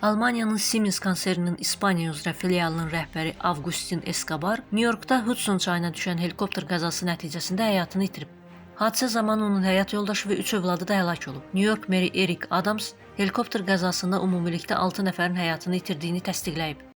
Almaniyanın Siemens konserninin İspaniya üzrə filialının rəhbəri Avgustin Escobar Nyu-Yorkda Hudson çayına düşən helikopter qəzası nəticəsində həyatını itirib. Hadisə zamanı onun həyat yoldaşı və 3 övladı da həlak olub. Nyu-York meri Eric Adams helikopter qəzasında ümumilikdə 6 nəfərin həyatını itirdiyini təsdiqləyib.